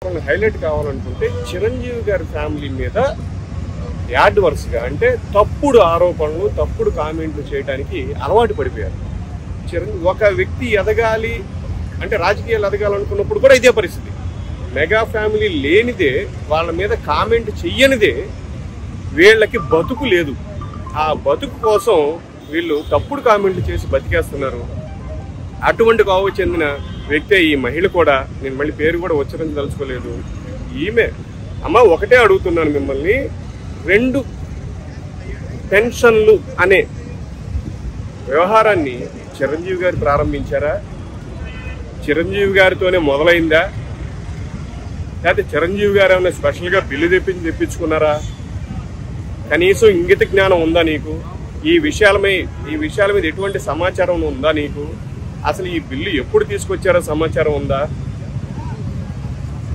ఒకళ్ళని హైలైట్ కావాలనుకుంటే చిరంజీవి గారి ఫ్యామిలీ మీద యాడ్ వరుసగా అంటే తప్పుడు ఆరోపణలు తప్పుడు కామెంట్లు చేయడానికి అలవాటు పడిపోయారు. ఒక వ్యక్తి ఎదగాలి అంటే రాజకీయాలు ఎదగాలనుకున్నప్పుడు కూడా ఇదే పరిస్థితి. మెగా ఫ్యామిలీ లేనిదే వాళ్ళ మీద కామెంట్ చెయ్యనిదే వీళ్ళకి బతుకు లేదు. ఆ బతుకు కోసం వీళ్ళు తప్పుడు కామెంట్లు చేసి బతికేస్తున్నారు. అటువంటి కోవకు చెందిన వ్యక్తే ఈ మహిళ కూడా. నేను మళ్ళీ పేరు కూడా ఉచ్చరించదలుచుకోలేదు. ఈమె అమ్మ ఒకటే అడుగుతున్నాను మిమ్మల్ని, 2 పెన్షన్లు అనే వ్యవహారాన్ని చిరంజీవి గారు ప్రారంభించారా? చిరంజీవి గారితోనే మొదలైందా? లేకపోతే చిరంజీవి గారు ఏమైనా స్పెషల్గా బిల్లు తెప్పించుకున్నారా? కనీసం ఇంగిత జ్ఞానం ఉందా నీకు? ఈ విషయాల మీద ఎటువంటి సమాచారం ఉందా నీకు? అసలు ఈ బిల్లు ఎప్పుడు తీసుకొచ్చారో సమాచారం ఉందా?